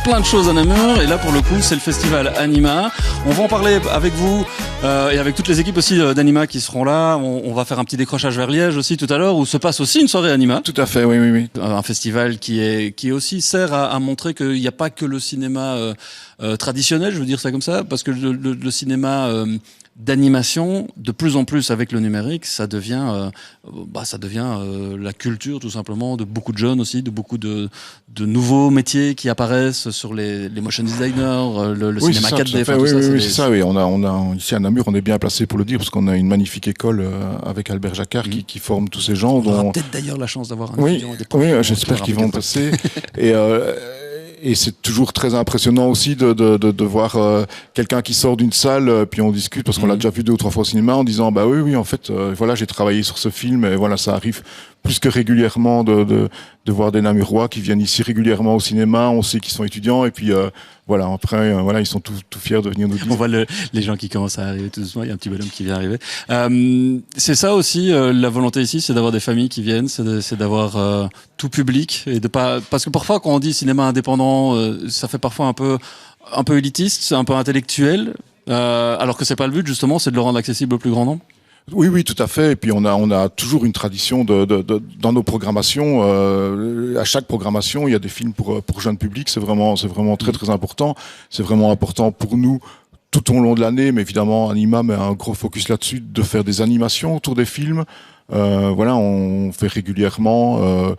plein de choses à Namur. Et là, pour le coup, c'est le festival Anima. On va en parler avec vous et avec toutes les équipes aussi d'Anima qui seront là. On va faire un petit décrochage vers Liège aussi tout à l'heure, où se passe aussi une soirée Anima. Tout à fait, oui. Un festival qui aussi sert à montrer qu'il n'y a pas que le cinéma traditionnel, je veux dire ça comme ça, parce que le cinéma d'animation, de plus en plus avec le numérique, ça devient la culture tout simplement de beaucoup de jeunes aussi, de beaucoup de nouveaux métiers qui apparaissent sur les motion designers, le cinéma 4D. C'est ça. On a ici à Namur, on est bien placé pour le dire parce qu'on a une magnifique école avec Albert Jacquard qui forme tous ces gens. On aura peut-être d'ailleurs la chance d'avoir un étudiant. Oui, j'espère qu'ils vont passer. Et c'est toujours très impressionnant aussi de voir quelqu'un qui sort d'une salle, puis on discute parce qu'on l'a déjà vu 2 ou 3 fois au cinéma en disant bah oui en fait voilà, j'ai travaillé sur ce film et voilà, ça arrive plus que régulièrement de voir des Namurois qui viennent ici régulièrement au cinéma. On sait qu'ils sont étudiants et puis voilà, après ils sont tout fiers de venir nous dire. On voit les gens qui commencent à arriver tout doucement. Il y a un petit bonhomme qui vient arriver. C'est ça aussi la volonté ici, c'est d'avoir des familles qui viennent, c'est d'avoir tout public et de pas, parce que parfois quand on dit cinéma indépendant, ça fait parfois un peu élitiste, c'est un peu intellectuel, alors que c'est pas le but justement, c'est de le rendre accessible au plus grand nombre. Oui, tout à fait. Et puis on a toujours une tradition dans nos programmations. À chaque programmation, il y a des films pour jeunes publics. C'est vraiment très très important. C'est vraiment important pour nous tout au long de l'année. Mais évidemment, Anima met un gros focus là-dessus, de faire des animations autour des films. On fait régulièrement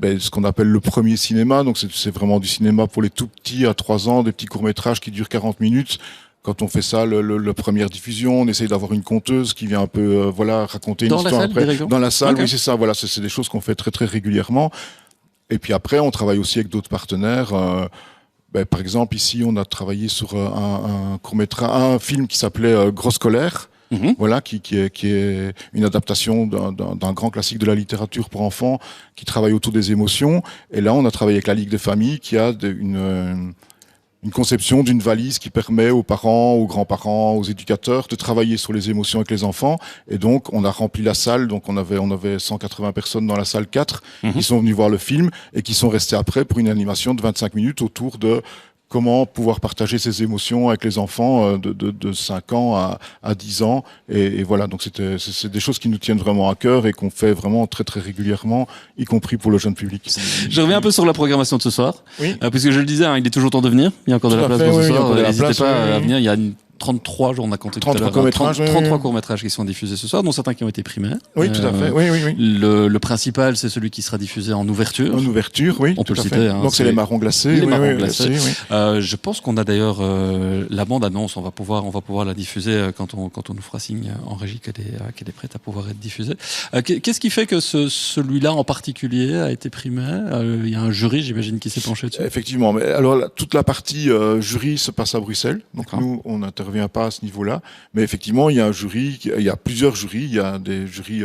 ce qu'on appelle le premier cinéma. Donc c'est vraiment du cinéma pour les tout petits à 3 ans, des petits courts-métrages qui durent 40 minutes. Quand on fait ça, la première diffusion, on essaye d'avoir une conteuse qui vient un peu raconter une histoire après. Dans la salle, okay. Oui, c'est ça. Voilà, c'est des choses qu'on fait très très régulièrement. Et puis après, on travaille aussi avec d'autres partenaires. Par exemple, ici, on a travaillé sur un court-métrage, un film qui s'appelait Grosse colère. Voilà, qui est une adaptation d'un grand classique de la littérature pour enfants, qui travaille autour des émotions. Et là, on a travaillé avec la Ligue des familles, qui a une conception d'une valise qui permet aux parents, aux grands-parents, aux éducateurs de travailler sur les émotions avec les enfants. Et donc, on a rempli la salle. Donc, on avait 180 personnes dans la salle 4 qui sont venues voir le film et qui sont restés après pour une animation de 25 minutes autour de comment pouvoir partager ses émotions avec les enfants de 5 ans à 10 ans. Et voilà, donc c'est des choses qui nous tiennent vraiment à cœur et qu'on fait vraiment très très régulièrement, y compris pour le jeune public. Je reviens un peu sur la programmation de ce soir, puisque je le disais, il est toujours temps de venir. Il y a encore de la place pour ce soir. N'hésitez pas à venir. Il y a 33 jours, on a compté tout à l'heure. 33 courts-métrages qui sont diffusés ce soir, dont certains qui ont été primés. Oui, tout à fait. Oui. Le principal, c'est celui qui sera diffusé en ouverture. En ouverture, oui. On peut le citer. Donc c'est les marrons glacés. Les marrons glacés. Je pense qu'on a d'ailleurs la bande-annonce. On va pouvoir la diffuser quand on nous fera signe en régie qu'elle est prête à pouvoir être diffusée. Qu'est-ce qui fait que celui-là en particulier a été primé? Il y a un jury, j'imagine, qui s'est penché dessus. Effectivement. Mais alors toute la partie jury se passe à Bruxelles. Donc nous, on intervient pas à ce niveau-là, mais effectivement, il y a un jury, il y a plusieurs jurys, il y a des jurys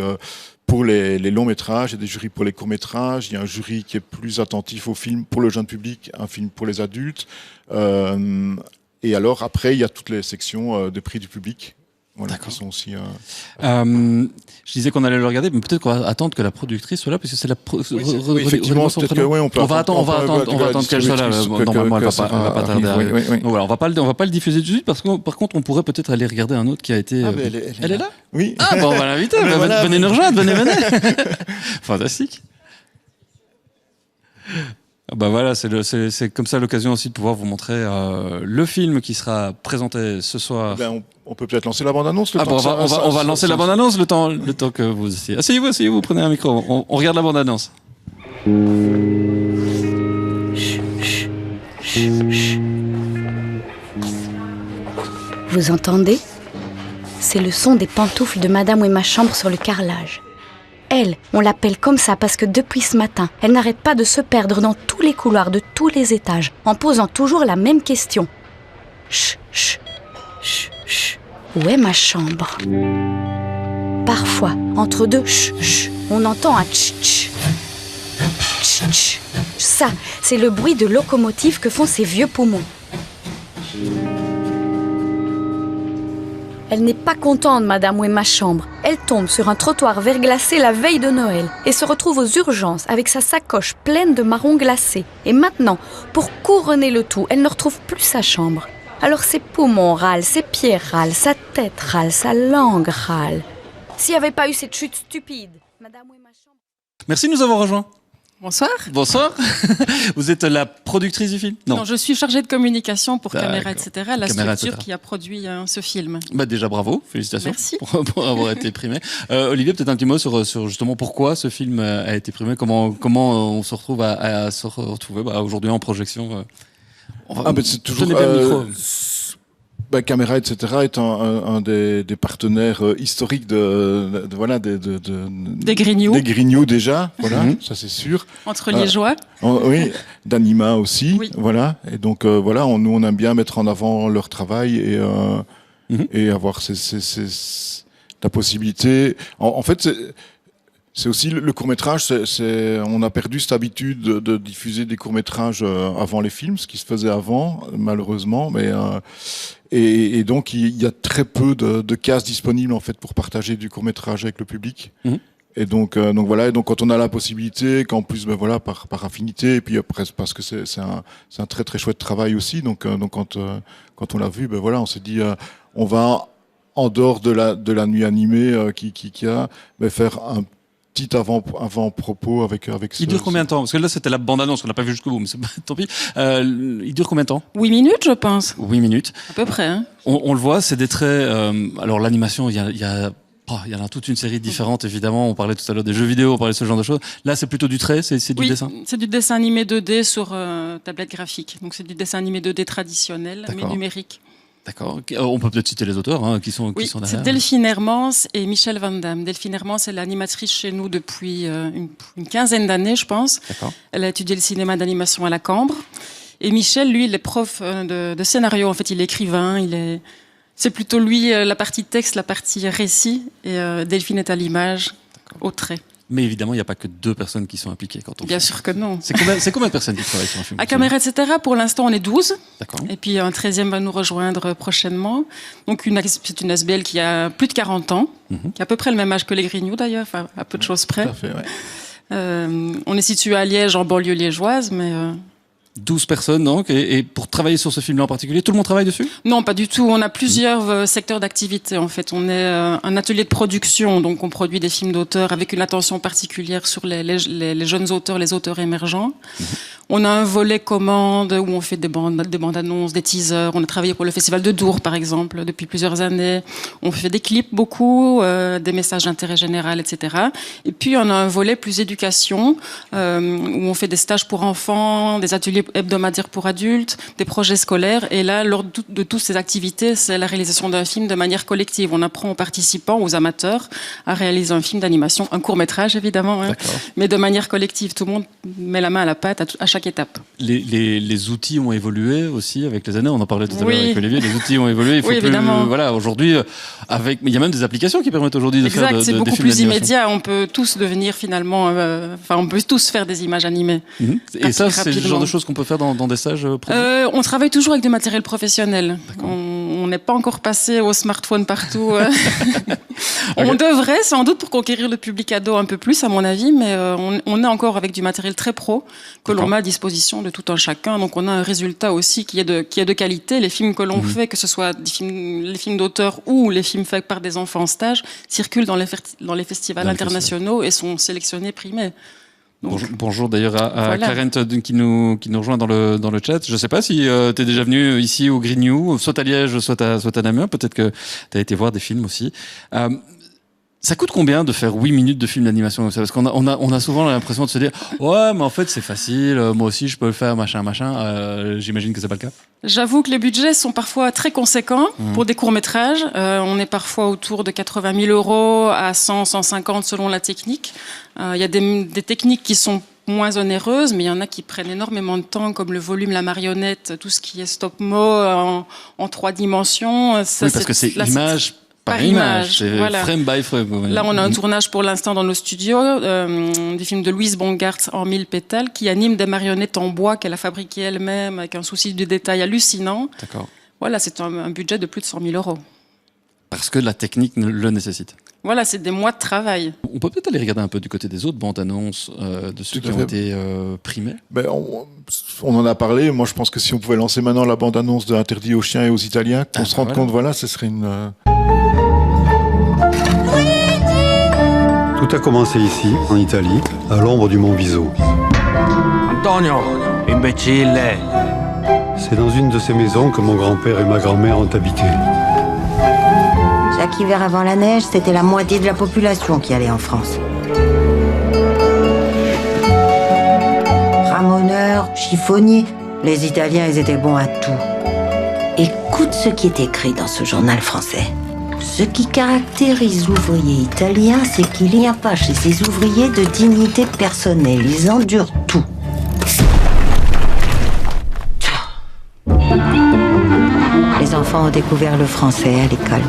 pour les longs métrages, il y a des jurys pour les courts métrages, il y a un jury qui est plus attentif au film pour le jeune public, un film pour les adultes, et alors après, il y a toutes les sections des prix du public. Voilà, qui sont aussi. Je disais qu'on allait le regarder, mais peut-être qu'on va attendre que la productrice soit là, parce que c'est la. Effectivement, peut-être que on va attendre qu'elle soit là. Normalement, elle va pas tarder. Voilà, on va pas le diffuser tout de suite, parce que par contre, on pourrait peut-être aller regarder un autre qui a été. Elle est là. Oui. Ah bon, on va l'inviter. Venez nous rejoindre, venez. Fantastique. Bah voilà, c'est comme ça l'occasion aussi de pouvoir vous montrer le film qui sera présenté ce soir. On peut peut-être lancer la bande-annonce. On va lancer la bande-annonce le temps que vous essayez. Asseyez-vous, prenez un micro. On regarde la bande-annonce. Vous entendez? C'est le son des pantoufles de Madame Ouéma Chambre sur le carrelage. Elle, on l'appelle comme ça parce que depuis ce matin, elle n'arrête pas de se perdre dans tous les couloirs de tous les étages, en posant toujours la même question. Chut, chut, chut, chut. Où est ma chambre? Parfois, entre deux chut, chut, on entend un tch, tch. Tch, tch. Ça, c'est le bruit de locomotive que font ces vieux poumons. Elle n'est pas contente, Madame Où est ma chambre. Elle tombe sur un trottoir verglacé la veille de Noël et se retrouve aux urgences avec sa sacoche pleine de marrons glacés. Et maintenant, pour couronner le tout, elle ne retrouve plus sa chambre. Alors ses poumons râlent, ses pieds râlent, sa tête râle, sa langue râle. S'il n'y avait pas eu cette chute stupide, Madame Où est ma chambre... Merci de nous avoir rejoints. Bonsoir. Bonsoir. Vous êtes la productrice du film? Non, je suis chargée de communication pour Caméra, etc., la Caméra, structure etc. qui a produit ce film. Bah déjà bravo, félicitations. Merci. Pour avoir été primé. Olivier, peut-être un petit mot sur justement pourquoi ce film a été primé, comment on se retrouve à se retrouver aujourd'hui en projection. C'est toujours Tenez bien le micro. Caméra, etc. est un des partenaires historiques des Grignoux. Des Grignoux déjà, voilà, ça c'est sûr. Entre Liégeois. Oui, d'Anima aussi, Oui. voilà. Et donc voilà, nous on aime bien mettre en avant leur travail et avoir la possibilité. En fait, c'est aussi le court-métrage, on a perdu cette habitude de diffuser des courts-métrages avant les films, ce qui se faisait avant, malheureusement, mais et donc il y a très peu de cases disponibles en fait pour partager du court-métrage avec le public. Et donc voilà, et donc quand on a la possibilité, qu'en plus par affinité, et puis après parce que c'est un très très chouette travail aussi, donc quand on l'a vu, on s'est dit on va en dehors de la nuit animée qui a faire un petit avant-propos avec Il dure combien de temps? Parce que là, c'était la bande-annonce, on l'a pas vu jusqu'au bout, mais tant pis. Il dure combien de temps? 8 minutes, je pense. 8 minutes. À peu près, hein. On le voit, c'est des traits... alors, l'animation, il y en a toute une série différente, évidemment. On parlait tout à l'heure des jeux vidéo, on parlait de ce genre de choses. Là, c'est plutôt du trait, c'est du dessin? C'est du dessin animé 2D sur tablette graphique. Donc, c'est du dessin animé 2D traditionnel, mais numérique. D'accord. On peut peut-être citer les auteurs qui sont derrière. C'est Delphine Hermans et Michel Van Damme. Delphine Hermans est l'animatrice chez nous depuis une quinzaine d'années, je pense. D'accord. Elle a étudié le cinéma d'animation à la Cambre. Et Michel, lui, il est prof de scénario. En fait, il est écrivain. C'est plutôt lui la partie texte, la partie récit. Et Delphine est à l'image, au trait. Mais évidemment, il n'y a pas que 2 personnes qui sont impliquées quand on Bien sûr que non. C'est combien de personnes qui travaillent sur un film? À Caméra, etc., pour l'instant, on est 12. D'accord. Et puis, un 13e va nous rejoindre prochainement. Donc, c'est une SBL qui a plus de 40 ans, qui a à peu près le même âge que les Grignoux, d'ailleurs, enfin, à peu de choses près. Tout à fait, ouais. On est situé à Liège, en banlieue liégeoise, mais... 12 personnes, donc, et pour travailler sur ce film-là en particulier, tout le monde travaille dessus? Non, pas du tout. On a plusieurs secteurs d'activité, en fait. On est un atelier de production, donc on produit des films d'auteurs avec une attention particulière sur les jeunes auteurs, les auteurs émergents. On a un volet commande où on fait des bandes annonces, des teasers. On a travaillé pour le Festival de Dour, par exemple, depuis plusieurs années. On fait des clips beaucoup, des messages d'intérêt général, etc. Et puis, on a un volet plus éducation, où on fait des stages pour enfants, des ateliers hebdomadaires pour adultes, des projets scolaires. Et là, lors de toutes ces activités, c'est la réalisation d'un film de manière collective. On apprend aux participants, aux amateurs, à réaliser un film d'animation, un court-métrage, évidemment, mais de manière collective. Tout le monde met la main à la pâte à chaque étape. Les outils ont évolué aussi avec les années. On en parlait tout à l'heure Oui. avec Olivier. Les outils ont évolué. Il faut Oui, évidemment. Aujourd'hui, mais il y a même des applications qui permettent aujourd'hui de faire des c'est beaucoup films plus d'animation. immédiat. On peut tous devenir finalement, on peut tous faire des images animées. Et ça, c'est le genre rapidement. de choses qu'on peut faire dans des stages On travaille toujours avec du matériel professionnel. On n'est pas encore passé au smartphone partout. On devrait, sans doute, pour conquérir le public ado un peu plus, à mon avis, mais on est encore avec du matériel très pro que l'on met à disposition de tout un chacun. Donc on a un résultat aussi qui est de qualité. Les films que l'on fait, que ce soit les films d'auteur ou les films faits par des enfants en stage, circulent dans les festivals internationaux et sont sélectionnés, primés. Donc, bonjour d'ailleurs à Clarence qui nous rejoint dans le chat. Je sais pas si tu es déjà venu ici au Grignoux, soit à Liège, soit à Namur. Peut-être que tu as été voir des films aussi. Ça coûte combien de faire 8 minutes de film d'animation comme ça? Parce qu'on a souvent l'impression de se dire ouais, mais en fait c'est facile, moi aussi je peux le faire, machin. J'imagine que c'est pas le cas. J'avoue que les budgets sont parfois très conséquents pour des courts-métrages. On est parfois autour de 80 000 € à 100, 150 selon la technique. Il y a des techniques qui sont moins onéreuses, mais il y en a qui prennent énormément de temps, comme le volume, la marionnette, tout ce qui est stop-mo en 3 dimensions. Ça, oui, parce que c'est image par image, c'est frame by frame. Là, on a un tournage pour l'instant dans nos studios du film de Louise Bongartz en 1000 pétales, qui anime des marionnettes en bois qu'elle a fabriquées elle-même avec un souci du détail hallucinant. D'accord. Voilà, c'est un budget de plus de 100 000 €. parce que la technique le nécessite. Voilà, c'est des mois de travail. On peut peut-être aller regarder un peu du côté des autres bandes annonces de ceux qui ont été primés. On en a parlé. Moi, je pense que si on pouvait lancer maintenant la bande annonce de Interdit aux chiens et aux Italiens, qu'on se rende compte, voilà, ce serait une. Tout a commencé ici, en Italie, à l'ombre du mont Viso. Antonio, imbécile. C'est dans une de ces maisons que mon grand-père et ma grand-mère ont habité. Chaque hiver avant la neige, c'était la moitié de la population qui allait en France. Ramoneurs, chiffonniers, les Italiens, ils étaient bons à tout. Écoute ce qui est écrit dans ce journal français. Ce qui caractérise l'ouvrier italien, c'est qu'il n'y a pas chez ces ouvriers de dignité personnelle. Ils endurent tout. Les enfants ont découvert le français à l'école.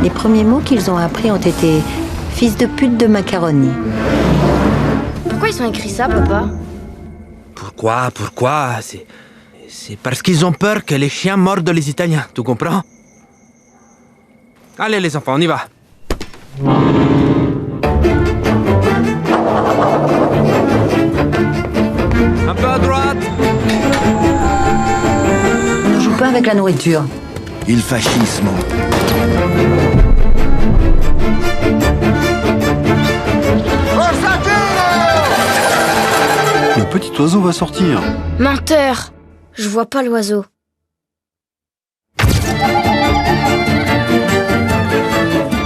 Les premiers mots qu'ils ont appris ont été « fils de pute de macaroni ». Pourquoi ils ont écrit ça, papa? Pourquoi? C'est parce qu'ils ont peur que les chiens mordent les Italiens, tu comprends? Allez les enfants, on y va. Un peu à droite. On ne joue pas avec la nourriture. Il fascisme. Le petit oiseau va sortir. Menteur! Je vois pas l'oiseau.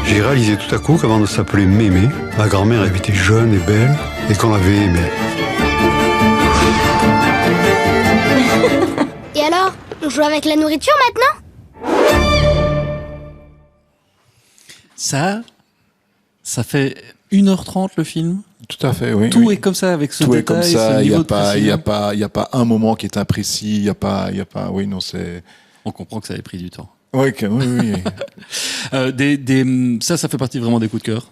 J'ai réalisé tout à coup qu'avant de s'appeler Mémé, ma grand-mère avait été jeune et belle et qu'on l'avait aimée. Et alors, on joue avec la nourriture maintenant? Ça fait 1h30 le film. Tout à fait, oui. Tout oui. est comme ça avec ce Tout détail, est comme ce ça. Il niveau y de précision. a pas un moment qui est imprécis. Il y a pas. Oui, non, c'est. On comprend que ça avait pris du temps. Oui, oui. Ça fait partie vraiment des coups de cœur.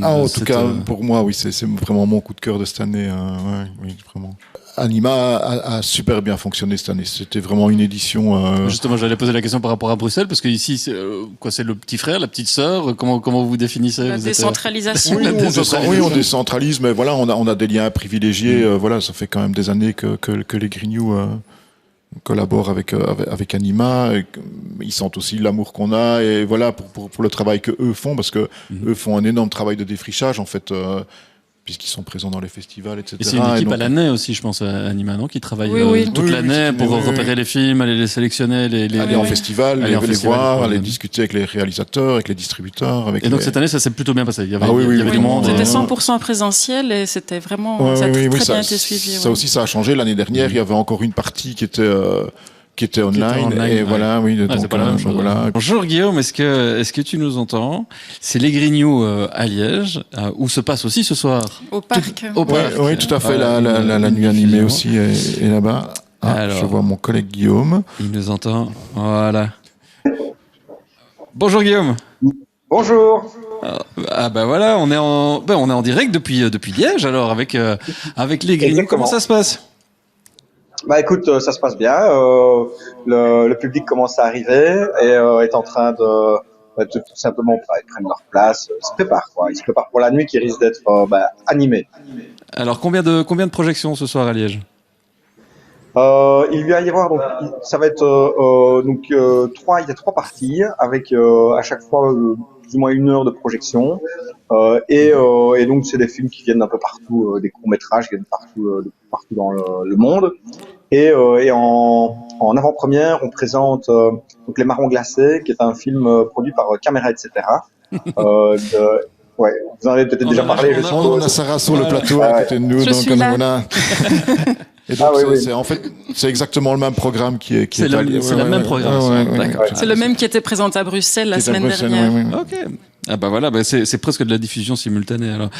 En tout cas, pour moi, oui, c'est vraiment mon coup de cœur de cette année. Oui, vraiment. Anima a super bien fonctionné cette année. C'était vraiment une édition. Justement, j'allais poser la question par rapport à Bruxelles, parce que ici, c'est le petit frère, la petite sœur. Comment vous définissez? La décentralisation. Oui, on décentralise, mais voilà, on a des liens privilégiés. Voilà, ça fait quand même des années que les Grignoux collaborent avec Anima. Ils sentent aussi l'amour qu'on a, et voilà pour le travail que eux font, parce que eux font un énorme travail de défrichage en fait. Puisqu'ils sont présents dans les festivals, etc. Et c'est une équipe à l'année aussi, je pense, à Anima, non, qui travaille toute l'année pour repérer les films, aller les sélectionner, aller en festival, les voir, aller ouais. discuter avec les réalisateurs, avec les distributeurs. Et donc cette année, ça s'est plutôt bien passé. Il y avait, du monde. C'était 100% présentiel et c'était vraiment ça a très bien été suivi. Ça aussi, ça a changé. L'année dernière, il y avait encore une partie qui était online, et voilà, oui. Donc, c'est pas la même chose. Voilà. Bonjour Guillaume, est-ce que tu nous entends? C'est les Grignoux à Liège, où se passe aussi ce soir. Au parc. Oui, tout à fait. La nuit animée aussi est là-bas. Alors, je vois mon collègue Guillaume. Il nous entend. Voilà. Bonjour Guillaume. Bonjour. Voilà, on est en direct depuis Liège alors avec les Grignoux. Exactement. Comment ça se passe? Écoute, ça se passe bien. Le public commence à arriver et est en train de tout simplement prendre leur place. Ils se préparent quoi. Ils se préparent pour la nuit qui risque d'être animée. Alors combien de projections ce soir à Liège? Il va y avoir ça va être trois. Il y a 3 parties avec à chaque fois plus ou moins 1 heure de projection. Et donc c'est des films qui viennent d'un peu partout, des courts métrages qui viennent partout dans le monde. Et en avant-première, on présente donc Les Marrons Glacés, qui est un film produit par Caméra, etc. Ouais, vous en avez peut-être déjà parlé. On a Sarah sur le plateau à côté de nous, je suis là. Et donc en fait, c'est exactement le même programme qui est. C'est le même programme. D'accord. C'est le même qui était présenté à Bruxelles la semaine dernière. Ok. Voilà, c'est presque de la diffusion simultanée alors.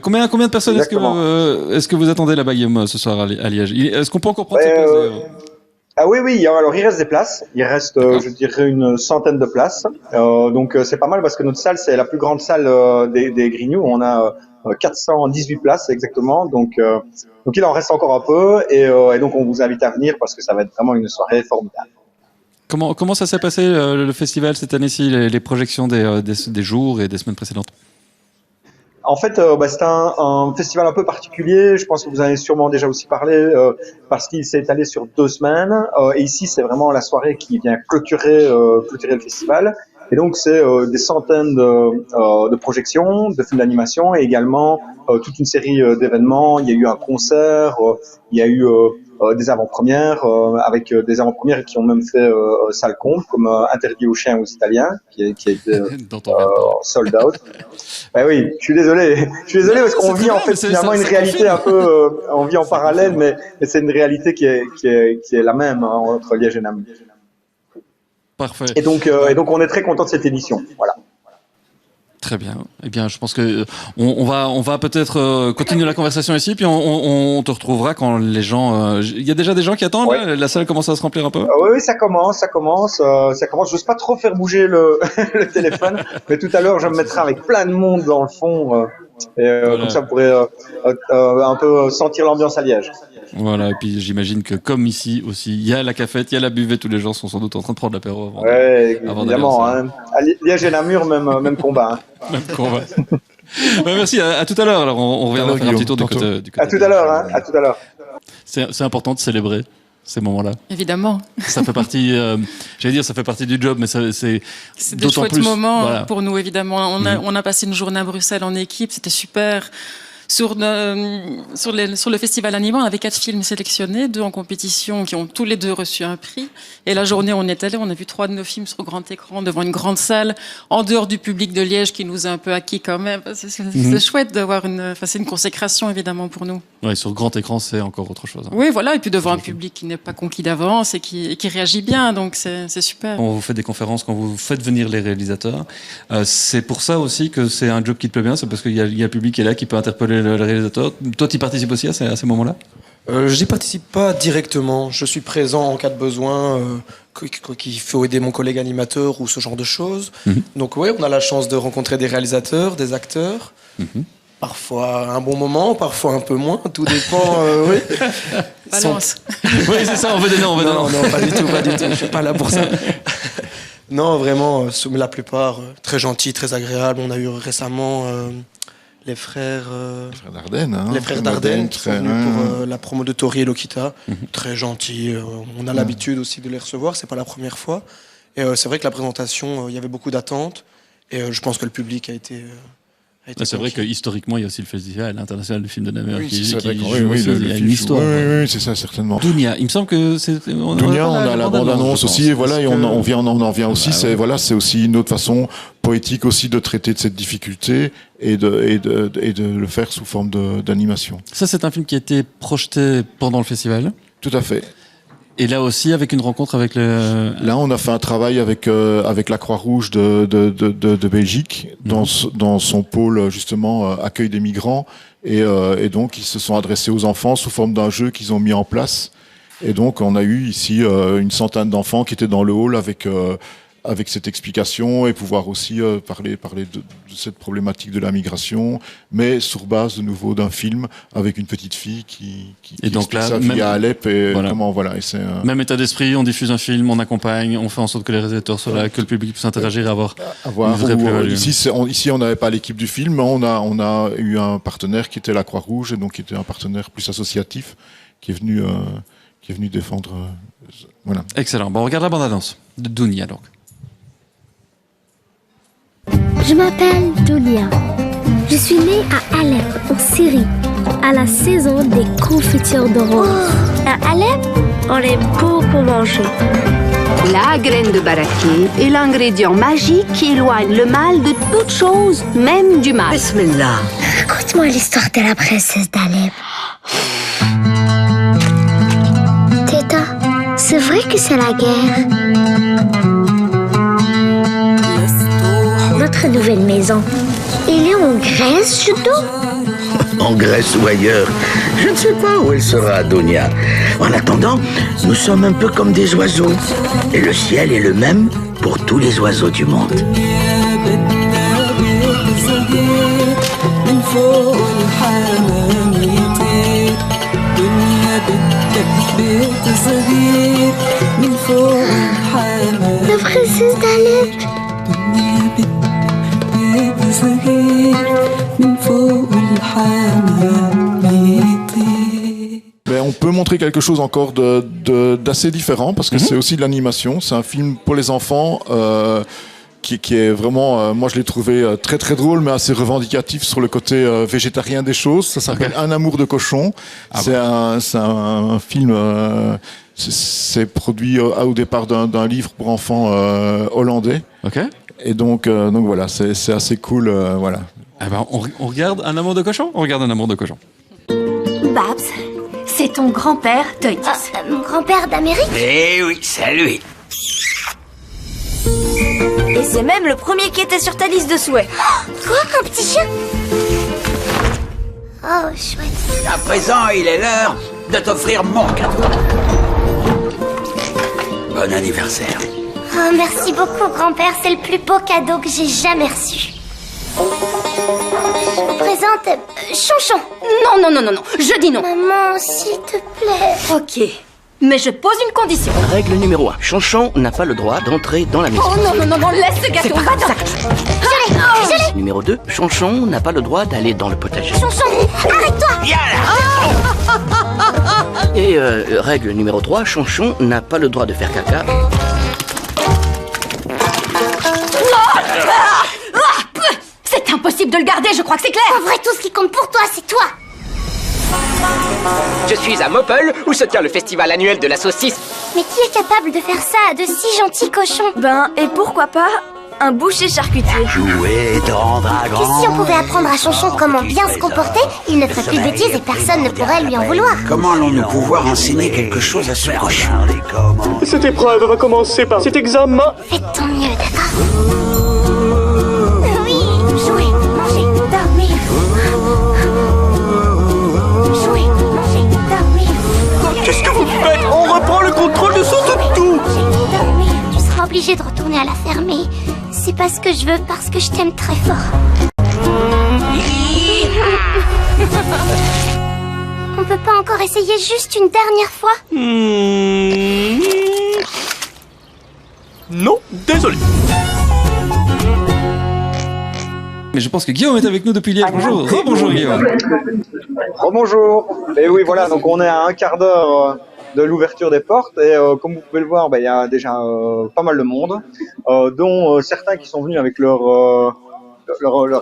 Combien de personnes est-ce que vous attendez là-bas, Guillaume, ce soir à Liège? Est-ce qu'on peut encore prendre ces places d'ailleurs? Oui. Alors il reste des places. Il reste, je dirais, une centaine de places. Donc c'est pas mal parce que notre salle, c'est la plus grande salle des Grignoux. On a 418 places exactement. Donc il en reste encore un peu et donc on vous invite à venir parce que ça va être vraiment une soirée formidable. Comment ça s'est passé le festival cette année-ci, les projections des jours et des semaines précédentes? En fait, c'était un festival un peu particulier. Je pense que vous en avez sûrement déjà aussi parlé parce qu'il s'est étalé sur 2 semaines. Et ici, c'est vraiment la soirée qui vient clôturer le festival. Et donc, c'est des centaines de projections, de films d'animation et également toute une série d'événements. Il y a eu un concert, il y a eu des avant-premières avec des avant-premières qui ont même fait salle comble, comme Interdit aux chiens aux Italiens, qui a été sold out. Ben oui, je suis désolé parce qu'on vit en fait finalement une réalité un peu, on vit en parallèle, mais c'est une réalité qui est la même entre Liège et Namur. Parfait. Et donc on est très content de cette édition. Voilà. Très bien. Eh bien, je pense que on va peut-être continuer la conversation ici, puis on te retrouvera quand les gens. Il y a déjà des gens qui attendent. Ouais. Là, la salle commence à se remplir un peu. Oui, ça commence. J'ose pas trop faire bouger le téléphone, mais tout à l'heure, je me mettrai avec plein de monde dans le fond, voilà. Comme ça, vous pourrez un peu sentir l'ambiance à Liège. Voilà, et puis j'imagine que comme ici aussi, il y a la cafette, il y a la buvette, tous les gens sont sans doute en train de prendre l'apéro avant. Ouais, évidemment. Hein. À Liège et Namur, même combat. Hein. Même combat. Merci, à tout à l'heure. Alors on reviendra faire un petit tour du côté. À tout à l'heure. Hein. À tout à l'heure. C'est important de célébrer ces moments-là. Évidemment. Ça fait partie, ça fait partie du job, mais c'est des chouettes moments pour nous, évidemment. On a passé une journée à Bruxelles en équipe, c'était super. Sur le festival Anima, on avait 4 films sélectionnés, 2 en compétition, qui ont tous les 2 reçu un prix. Et la journée, on est allé, on a vu 3 de nos films sur grand écran, devant une grande salle, en dehors du public de Liège, qui nous a un peu acquis quand même. C'est chouette d'avoir c'est une consécration, évidemment, pour nous. Ouais, sur grand écran, c'est encore autre chose. Hein. Oui, voilà, et puis devant un public qui n'est pas conquis d'avance et qui réagit bien, donc c'est super. Quand vous faites des conférences, quand vous faites venir les réalisateurs, c'est pour ça aussi que c'est un job qui te plaît bien, c'est parce qu'il y a le public qui est là, qui peut interpeller le réalisateur. Toi, tu participes aussi à ces moments-là? Je n'y participe pas directement. Je suis présent en cas de besoin, qu'il faut aider mon collègue animateur ou ce genre de choses. Donc oui, on a la chance de rencontrer des réalisateurs, des acteurs. Parfois un bon moment, parfois un peu moins, tout dépend. Oui. Balance. Oui, c'est ça, on veut des noms. Non, pas du tout. Je suis pas là pour ça. Non, vraiment, la plupart, très gentils, très agréables. On a eu récemment les frères Dardenne. Hein, les frères Dardenne qui sont venus pour la promo de Tori et Lokita. Très gentils. On a l'habitude aussi de les recevoir, c'est pas la première fois. Et c'est vrai que la présentation, il y avait beaucoup d'attentes. Et je pense que le public a été C'est vrai que historiquement, il y a aussi le Festival international du film de Namur qui joue il y a une histoire. Oui, c'est ça, certainement. Dounia, il me semble que c'est... Dounia, on a la bande-annonce aussi, et voilà, et on en vient aussi, c'est aussi une autre façon poétique aussi de traiter de cette difficulté et de le faire sous forme d'animation. Ça, c'est un film qui a été projeté pendant le festival. Tout à fait. Et là aussi, avec une rencontre avec le... Là, on a fait un travail avec la Croix-Rouge de Belgique, dans son pôle, justement, accueil des migrants. Et donc, ils se sont adressés aux enfants sous forme d'un jeu qu'ils ont mis en place. Et donc, on a eu ici une centaine d'enfants qui étaient dans le hall avec cette explication et pouvoir aussi parler de cette problématique de la migration, mais sur base de nouveau d'un film avec une petite fille qui donc là, sa vie à Alep et voilà. Et c'est même état d'esprit, on diffuse un film, on accompagne, on fait en sorte que les réalisateurs soient là, que le public puisse interagir et avoir une vraie plus-value. Ici, on n'avait pas l'équipe du film, mais on a eu un partenaire qui était la Croix-Rouge et donc qui était un partenaire plus associatif qui est venu défendre. Voilà. Excellent. Bon, on regarde la bande-annonce de Dounia donc. Je m'appelle Dounia. Je suis née à Alep, en Syrie, à la saison des confitures de rose. À Alep, on aime beaucoup manger. La graine de baraké est l'ingrédient magique qui éloigne le mal de toute chose, même du mal. Bismillah. Raconte-moi l'histoire de la princesse d'Alep. Teta, c'est vrai que c'est la guerre. Notre nouvelle maison, elle est en Grèce, surtout? En Grèce ou ailleurs, je ne sais pas où elle sera, Dounia. En attendant, nous sommes un peu comme des oiseaux. Et le ciel est le même pour tous les oiseaux du monde. La princesse d'Alep. On peut montrer quelque chose encore d'assez différent parce que c'est aussi de l'animation. C'est un film pour les enfants qui est vraiment, moi je l'ai trouvé très très drôle mais assez revendicatif sur le côté végétarien des choses. Ça s'appelle Un amour de cochon. C'est un film, c'est produit au départ d'un livre pour enfants hollandais. Et donc voilà, c'est assez cool. Voilà. Eh ben, on regarde Un amour de cochon. On regarde Un amour de cochon. Babs, c'est ton grand-père, Toitis. Mon grand-père d'Amérique? Eh oui, c'est lui. Et c'est même le premier qui était sur ta liste de souhaits. Quoi, un petit chien? Oh, chouette. À présent, il est l'heure de t'offrir mon cadeau. Bon anniversaire. Oh, merci beaucoup, grand-père. C'est le plus beau cadeau que j'ai jamais reçu. Je vous présente Chonchon. Non, je dis non. Maman, s'il te plaît. Ok, mais je pose une condition. Règle numéro 1. Chonchon n'a pas le droit d'entrer dans la maison. Oh non, laisse ce gâteau, va-t'en. Je l'ai. Numéro 2. Chonchon n'a pas le droit d'aller dans le potager. Chonchon, arrête-toi. Et règle numéro 3. Chonchon n'a pas le droit de faire caca. C'est impossible de le garder, je crois que c'est clair. En vrai, tout ce qui compte pour toi, c'est toi. Je suis à Meupel, où se tient le festival annuel de la saucisse. Mais qui est capable de faire ça à de si gentils cochons? Et pourquoi pas un boucher charcutier? Jouer dans dragon. Et si on pouvait apprendre à Chonchon comment bien se comporter, il ne ferait plus de bêtises et personne ne pourrait lui en vouloir. Comment allons-nous pouvoir enseigner quelque chose à ce cochon? Cette épreuve va commencer par cet examen. Faites ton mieux, d'accord? Oui, jouer, manger, dormir. Jouer, manger, dormir. Qu'est-ce que vous faites? On reprend le contrôle de son toutou. Dormir. Tu seras obligé de retourner à la ferme et c'est pas ce que je veux parce que je t'aime très fort. On peut pas encore essayer juste une dernière fois? Non, désolé. Mais je pense que Guillaume est avec nous depuis hier. Bonjour. Rebonjour Guillaume. Rebonjour. Et oui, voilà, donc on est à un quart d'heure de l'ouverture des portes et comme vous pouvez le voir, il y a déjà pas mal de monde, dont certains qui sont venus avec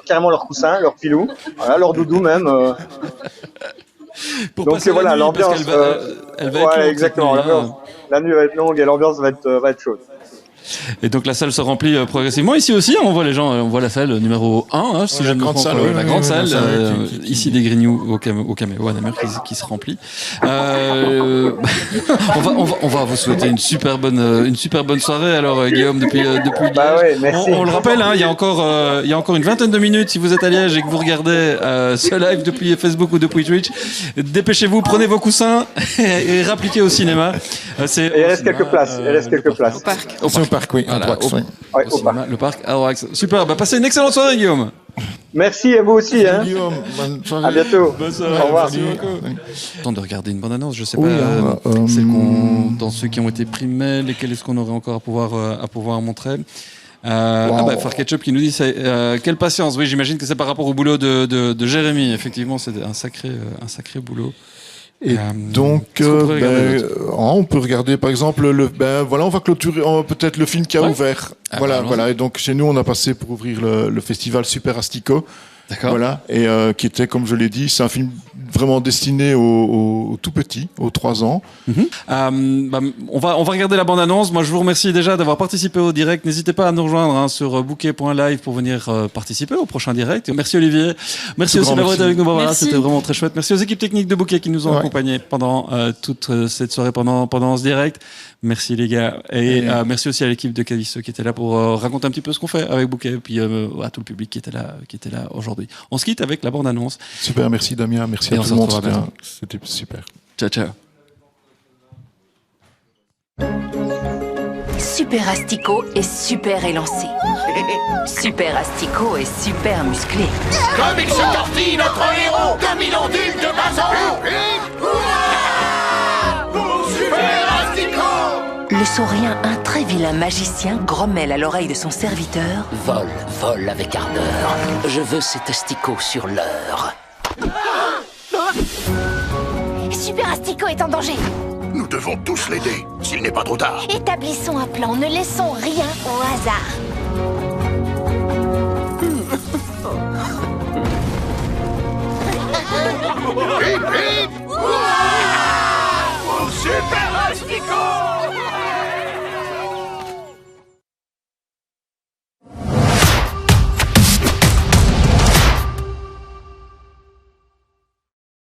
carrément leur coussin, leur pilou, voilà, leur doudou même. Donc voilà, l'ambiance. Elle va être longue, exactement. La nuit va être longue et l'ambiance va être chaude. Et donc la salle se remplit progressivement. Ici aussi, on voit les gens, on voit la salle numéro 1, si je ne me trompe pas. La grande salle, ici des Grignoux au Caméo à Namur qui se remplit. On va vous souhaiter une super bonne soirée. Alors Guillaume, depuis on le rappelle, il y a encore une vingtaine de minutes. Si vous êtes à Liège et que vous regardez ce live depuis Facebook ou depuis Twitch, dépêchez-vous, prenez vos coussins et rappliquez au cinéma. Il reste quelques places. Au parc. Au parc, oui. Voilà, au parc. Le parc à Aurax. Super, passez une excellente soirée Guillaume. Merci à vous aussi. Guillaume, bonne soirée. À bientôt. Bonne soirée. Au revoir. Temps de regarder une bande-annonce, je sais pas. Dans ceux qui ont été primés, lesquels est-ce qu'on aurait encore à pouvoir montrer? Far Ketchup qui nous dit quelle patience. Oui, j'imagine que c'est par rapport au boulot de Jérémy. Effectivement, c'est un sacré boulot. Et donc, on peut regarder par exemple on va clôturer peut-être le film qui a ouvert. Voilà. Et donc chez nous, on a passé pour ouvrir le festival Super Astico. D'accord. Voilà. Et qui était, comme je l'ai dit, c'est un film vraiment destiné aux tout petits, aux 3 ans. On va regarder la bande-annonce. Moi, je vous remercie déjà d'avoir participé au direct. N'hésitez pas à nous rejoindre sur bouquet.live pour venir participer au prochain direct. Merci Olivier. Merci aussi d'avoir été avec nous. Voilà, c'était vraiment très chouette. Merci aux équipes techniques de Bouquet qui nous ont accompagnés pendant toute cette soirée, pendant ce direct. Merci les gars. Et merci aussi à l'équipe de Calisto qui était là pour raconter un petit peu ce qu'on fait avec Bouquet, et puis à tout le public qui était là aujourd'hui. On se quitte avec la bande-annonce. Super, merci Damien, merci à tout le monde. C'était super. Ciao, ciao. Super Astico est super élancé. Super Astico est super musclé. Comme il se tortille, notre héros, comme il ondule de bas en haut. Le saurien, un très vilain magicien, grommelle à l'oreille de son serviteur. Vole, vole avec ardeur. Je veux ces testicots sur l'heure. Super Astico est en danger. Nous devons tous l'aider, s'il n'est pas trop tard. Établissons un plan, ne laissons rien au hasard.